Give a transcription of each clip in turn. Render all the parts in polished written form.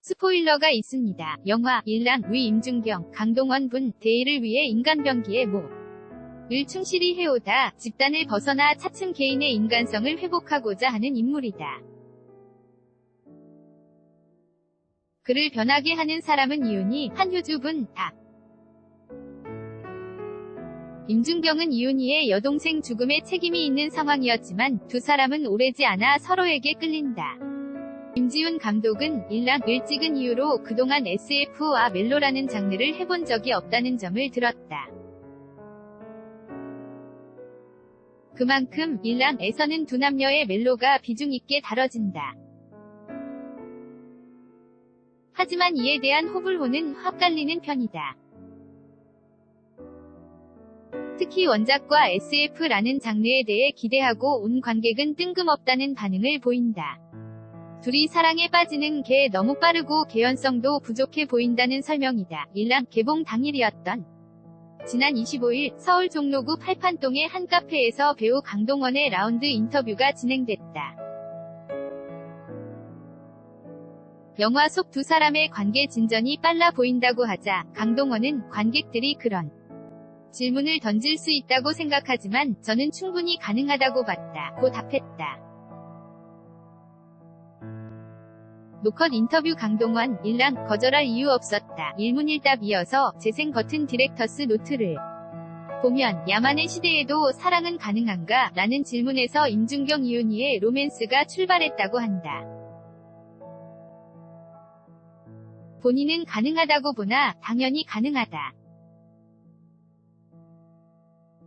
스포일러가 있습니다. 영화 일랑 위 임준경, 강동원 분 대의를 위해 인간병기의 을 충실히 해오다 집단을 벗어나 차츰 개인의 인간성을 회복하고자 하는 인물이다. 그를 변하게 하는 사람은 이윤희, 한효주 분 다. 임준경은 이윤희의 여동생 죽음에 책임이 있는 상황이었지만 두 사람은 오래지 않아 서로에게 끌린다. 임지훈 감독은 일랑을 찍은 이후로 그동안 SF와 멜로라는 장르를 해본 적이 없다는 점을 들었다. 그만큼 일랑에서는 두 남녀의 멜로가 비중 있게 다뤄진다. 하지만 이에 대한 호불호는 확 갈리는 편이다. 특히 원작과 SF라는 장르에 대해 기대하고 온 관객은 뜬금없다는 반응을 보인다. 둘이 사랑에 빠지는 게 너무 빠르고 개연성도 부족해 보인다는 설명이다. 일랑 개봉 당일이었던 지난 25일 서울 종로구 팔판동의 한 카페에서 배우 강동원의 라운드 인터뷰가 진행됐다. 영화 속 두 사람의 관계 진전이 빨라 보인다고 하자 강동원은 관객들이 그런 질문을 던질 수 있다고 생각하지만 저는 충분히 가능하다고 봤다.고 답했다. 노컷 인터뷰 강동원, 일랑 거절할 이유 없었다. 일문일답이어서 재생 버튼 디렉터스 노트를 보면 야만의 시대에도 사랑은 가능한가? 라는 질문에서 임준경 이윤희의 로맨스가 출발했다고 한다. 본인은 가능하다고 보나 당연히 가능하다.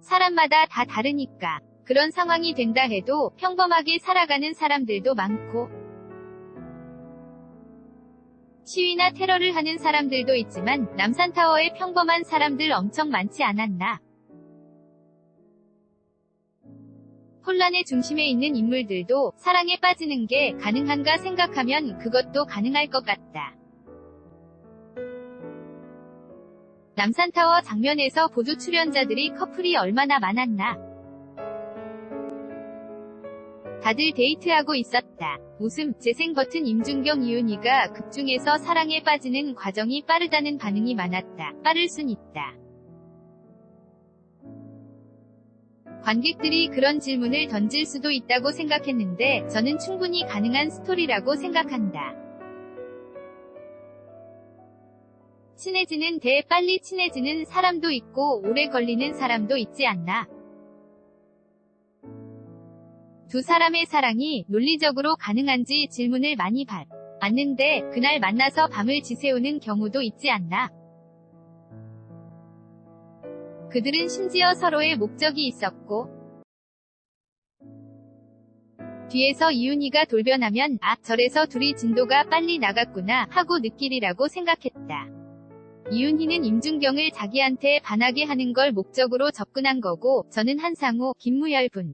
사람마다 다 다르니까. 그런 상황이 된다 해도 평범하게 살아가는 사람들도 많고 시위나 테러를 하는 사람들도 있지만 남산타워에 평범한 사람들 엄청 많지 않았나. 혼란의 중심에 있는 인물들도 사랑에 빠지는 게 가능한가 생각하면 그것도 가능할 것 같다. 남산타워 장면에서 보조 출연자들이 커플이 얼마나 많았나. 다들 데이트하고 있었다. 웃음, 재생 버튼 임준경 이윤희가 극중에서 사랑에 빠지는 과정이 빠르다는 반응이 많았다. 빠를 순 있다. 관객들이 그런 질문을 던질 수도 있다고 생각했는데 저는 충분히 가능한 스토리라고 생각한다. 친해지는 데 빨리 친해지는 사람도 있고 오래 걸리는 사람도 있지 않나. 두 사람의 사랑이 논리적으로 가능한지 질문을 많이 받았는데 그날 만나서 밤을 지새우는 경우도 있지 않나. 그들은 심지어 서로의 목적이 있었고 뒤에서 이윤희가 돌변하면 아, 저래서 둘이 진도가 빨리 나갔구나 하고 느끼리라고 생각했다. 이윤희는 임준경을 자기한테 반하게 하는 걸 목적으로 접근한 거고 저는 한상우, 김무열 분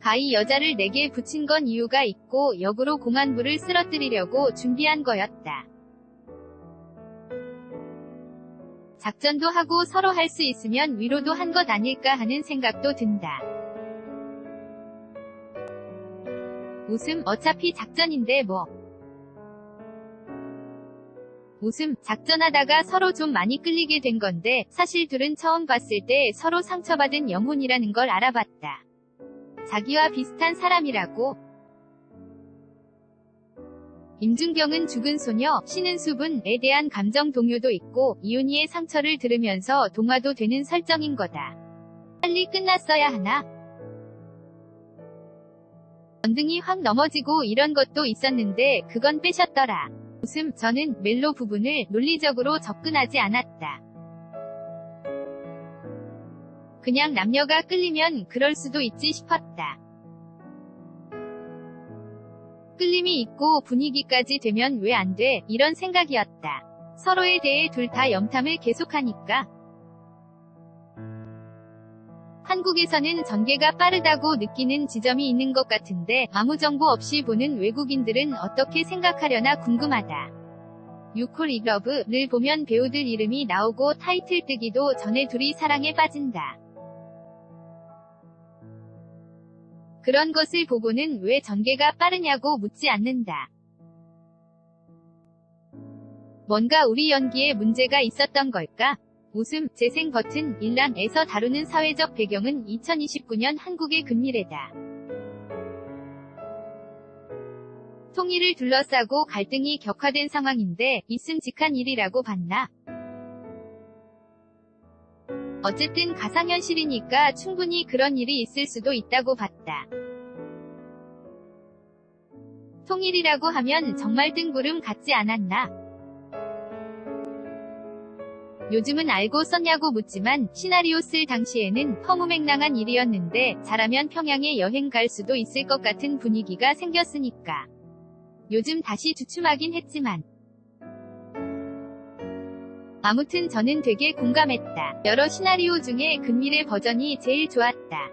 가이 여자를 내게 붙인 건 이유가 있고 역으로 공안부를 쓰러뜨리려고 준비한 거였다. 작전도 하고 서로 할 수 있으면 위로도 한 것 아닐까 하는 생각도 든다. 웃음, 어차피 작전인데 뭐. 웃음, 작전하다가 서로 좀 많이 끌리게 된 건데 사실 둘은 처음 봤을 때 서로 상처받은 영혼이라는 걸 알아봤다. 자기와 비슷한 사람이라고. 임준경은 죽은 소녀, 신은수분에 대한 감정 동요도 있고 이윤희의 상처를 들으면서 동화도 되는 설정인 거다. 빨리 끝났어야 하나? 전등이 확 넘어지고 이런 것도 있었는데 그건 빼셨더라. 웃음, 저는 멜로 부분을 논리적으로 접근하지 않았다. 그냥 남녀가 끌리면 그럴 수도 있지 싶었다. 끌림이 있고 분위기까지 되면 왜 안 돼? 이런 생각이었다. 서로에 대해 둘 다 염탐을 계속하니까. 한국에서는 전개가 빠르다고 느끼는 지점이 있는 것 같은데 아무 정보 없이 보는 외국인들은 어떻게 생각하려나 궁금하다. 유콜 이러브를 보면 배우들 이름이 나오고 타이틀 뜨기도 전에 둘이 사랑에 빠진다. 그런 것을 보고는 왜 전개가 빠르냐고 묻지 않는다. 뭔가 우리 연기에 문제가 있었던 걸까? 웃음, 재생 버튼, 일랑에서 다루는 사회적 배경은 2029년 한국의 근미래다. 통일을 둘러싸고 갈등이 격화된 상황인데 있음직한 일이라고 봤나? 어쨌든 가상현실이니까 충분히 그런 일이 있을 수도 있다고 봤다. 통일이라고 하면 정말 뜬구름 같지 않았나? 요즘은 알고 썼냐고 묻지만 시나리오 쓸 당시에는 허무맹랑한 일이었는데 잘하면 평양에 여행 갈 수도 있을 것 같은 분위기가 생겼으니까. 요즘 다시 주춤하긴 했지만 아무튼 저는 되게 공감했다. 여러 시나리오 중에 근미래 버전이 제일 좋았다.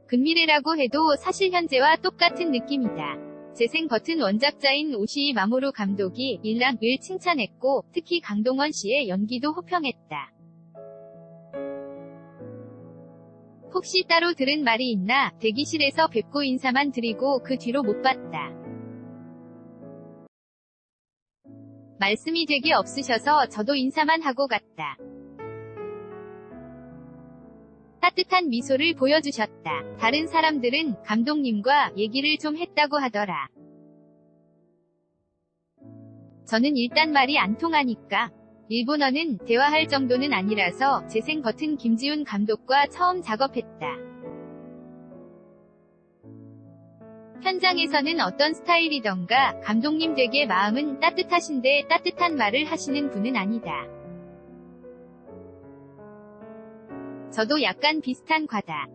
근미래라고 해도 사실 현재와 똑같은 느낌이다. 재생 버튼 원작자인 오시이 마모루 감독이 일랑을 칭찬했고 특히 강동원 씨의 연기도 호평했다. 혹시 따로 들은 말이 있나? 대기실에서 뵙고 인사만 드리고 그 뒤로 못 봤다. 말씀이 되게 없으셔서 저도 인사만 하고 갔다. 따뜻한 미소를 보여주셨다. 다른 사람들은 감독님과 얘기를 좀 했다고 하더라. 저는 일단 말이 안 통하니까. 일본어는 대화할 정도는 아니라서 재생 버튼 김지훈 감독과 처음 작업했다. 현장에서는 어떤 스타일이던가 감독님 되게 마음은 따뜻하신데 따뜻한 말을 하시는 분은 아니다. 저도 약간 비슷한 과다.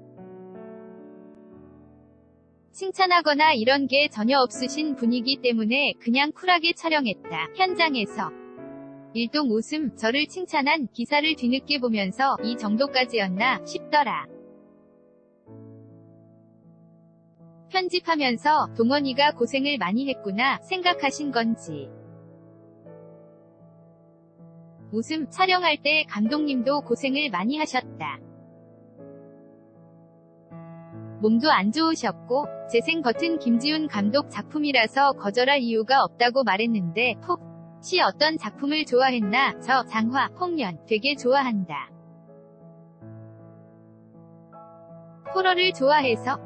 칭찬하거나 이런 게 전혀 없으신 분이기 때문에 그냥 쿨하게 촬영했다. 현장에서 일동 웃음, 저를 칭찬한 기사를 뒤늦게 보면서 이 정도까지였나 싶더라. 편집하면서 동원이가 고생을 많이 했구나 생각하신 건지. 웃음, 촬영할 때 감독님도 고생을 많이 하셨다. 몸도 안 좋으셨고 재생 버튼 김지훈 감독 작품이라서 거절할 이유가 없다고 말했는데 혹시 어떤 작품을 좋아했나? 저 장화, 홍련 되게 좋아한다. 호러를 좋아해서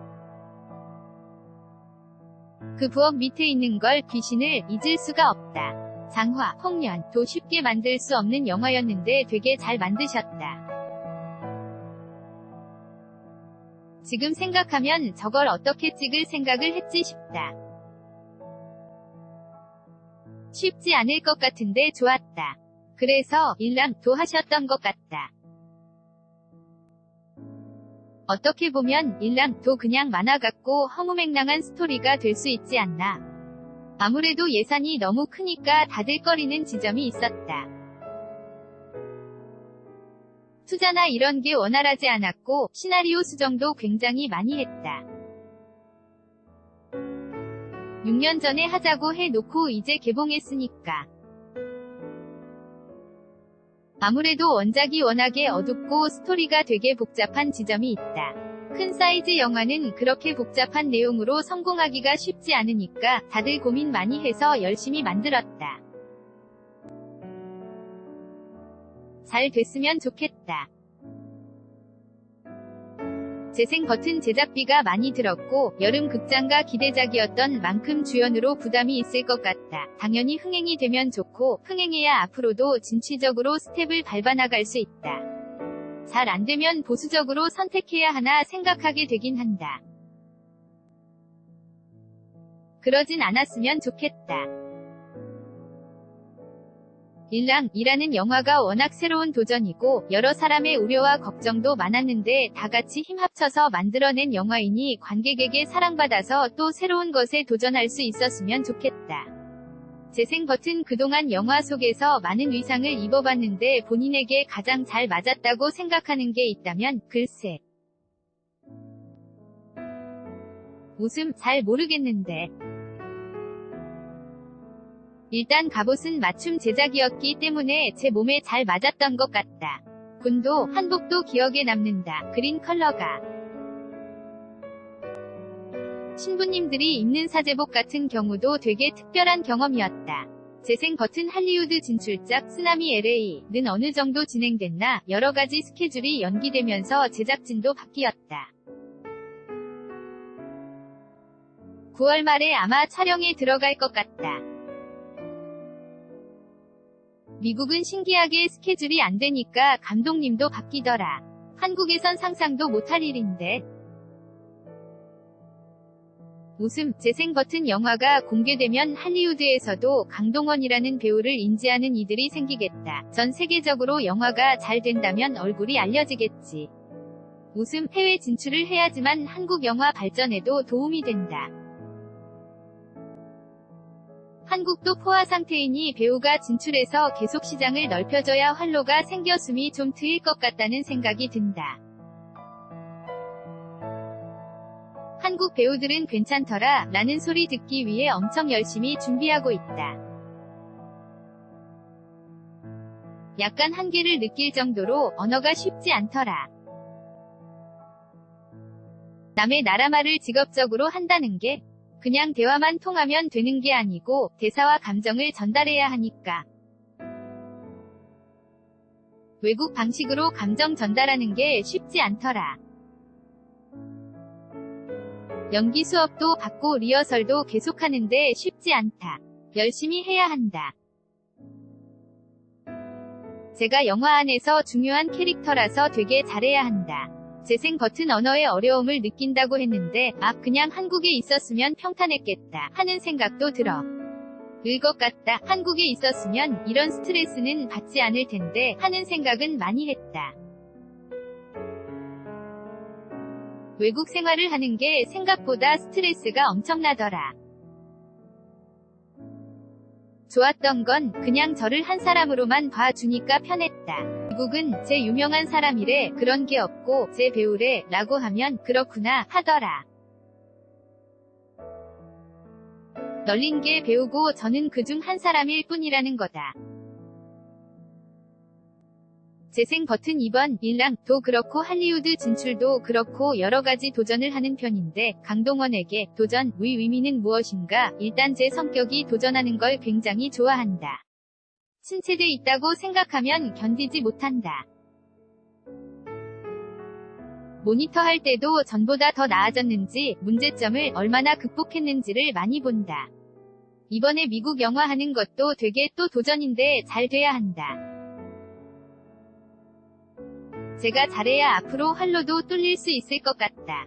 그 부엌 밑에 있는 걸 귀신을 잊을 수가 없다. 장화, 홍련도 쉽게 만들 수 없는 영화였는데 되게 잘 만드셨다. 지금 생각하면 저걸 어떻게 찍을 생각을 했지 싶다. 쉽지 않을 것 같은데 좋았다. 그래서 일랑도 하셨던 것 같다. 어떻게 보면 일랑도 그냥 만화 같고 허무맹랑한 스토리가 될 수 있지 않나. 아무래도 예산이 너무 크니까 다들 꺼리는 지점이 있었다. 투자나 이런 게 원활하지 않았고 시나리오 수정도 굉장히 많이 했다. 6년 전에 하자고 해놓고 이제 개봉했으니까. 아무래도 원작이 워낙에 어둡고 스토리가 되게 복잡한 지점이 있다. 큰 사이즈 영화는 그렇게 복잡한 내용으로 성공하기가 쉽지 않으니까 다들 고민 많이 해서 열심히 만들었다. 잘 됐으면 좋겠다. 재생 버튼 제작비가 많이 들었고 여름 극장가 기대작이었던 만큼 주연으로 부담이 있을 것 같다. 당연히 흥행이 되면 좋고 흥행해야 앞으로도 진취적으로 스텝을 밟아나갈 수 있다. 잘 안되면 보수적으로 선택해야 하나 생각하게 되긴 한다. 그러진 않았으면 좋겠다. 일랑이라는 영화가 워낙 새로운 도전이고 여러 사람의 우려와 걱정도 많았는데 다같이 힘 합쳐서 만들어낸 영화이니 관객에게 사랑받아서 또 새로운 것에 도전할 수 있었으면 좋겠다. 재생 버튼 그동안 영화 속에서 많은 의상을 입어봤는데 본인에게 가장 잘 맞았다고 생각하는 게 있다면 글쎄. 웃음 잘 모르겠는데. 일단 갑옷은 맞춤 제작이었기 때문에 제 몸에 잘 맞았던 것 같다. 군도 한복도 기억에 남는다. 그린 컬러가 신부님들이 입는 사제복 같은 경우도 되게 특별한 경험이었다. 재생 버튼 할리우드 진출작 쓰나미 LA는 어느 정도 진행됐나 여러가지 스케줄이 연기되면서 제작진도 바뀌었다. 9월 말에 아마 촬영에 들어갈 것 같다. 미국은 신기하게 스케줄이 안 되니까 감독님도 바뀌더라. 한국에선 상상도 못할 일인데. 웃음, 재생 버튼 영화가 공개되면 할리우드에서도 강동원이라는 배우를 인지하는 이들이 생기겠다. 전 세계적으로 영화가 잘 된다면 얼굴이 알려지겠지. 웃음, 해외 진출을 해야지만 한국 영화 발전에도 도움이 된다. 한국도 포화 상태이니 배우가 진출해서 계속 시장을 넓혀줘야 활로가 생겨 숨이 좀 트일 것 같다는 생각이 든다. 한국 배우들은 괜찮더라 라는 소리 듣기 위해 엄청 열심히 준비하고 있다. 약간 한계를 느낄 정도로 언어가 쉽지 않더라. 남의 나라 말을 직업적으로 한다는 게 그냥 대화만 통하면 되는 게 아니고 대사와 감정을 전달해야 하니까. 외국 방식으로 감정 전달하는 게 쉽지 않더라. 연기 수업도 받고 리허설도 계속하는데 쉽지 않다. 열심히 해야 한다. 제가 영화 안에서 중요한 캐릭터라서 되게 잘해야 한다. 재생 버튼 언어의 어려움을 느낀다고 했는데 그냥 한국에 있었으면 평탄했겠다 하는 생각도 들어. 을 것 같다. 한국에 있었으면 이런 스트레스는 받지 않을 텐데 하는 생각은 많이 했다. 외국 생활을 하는 게 생각보다 스트레스가 엄청나더라. 좋았던 건 그냥 저를 한 사람으로만 봐주니까 편했다. 미국은 제 유명한 사람이래 그런 게 없고 제 배우래 라고 하면 그렇구나 하더라. 널린 게 배우고 저는 그중 한 사람일 뿐이라는 거다. 재생 버튼 이번 일랑도 그렇고 할리우드 진출도 그렇고 여러가지 도전을 하는 편인데 강동원에게 도전 의 의미는 무엇인가? 일단 제 성격이 도전하는 걸 굉장히 좋아한다. 신체돼 있다고 생각하면 견디지 못한다. 모니터 할 때도 전보다 더 나아졌는지 문제점을 얼마나 극복했는지를 많이 본다. 이번에 미국 영화 하는 것도 되게 또 도전인데 잘 돼야 한다. 제가 잘해야 앞으로 활로도 뚫릴 수 있을 것 같다.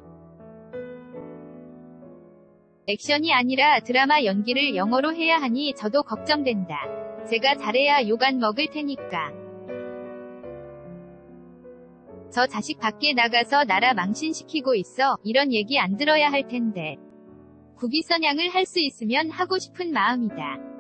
액션이 아니라 드라마 연기를 영어로 해야 하니 저도 걱정된다. 제가 잘해야 욕 안 먹을 테니까. 저 자식 밖에 나가서 나라 망신시키고 있어. 이런 얘기 안 들어야 할 텐데. 국위선양을 할 수 있으면 하고 싶은 마음이다.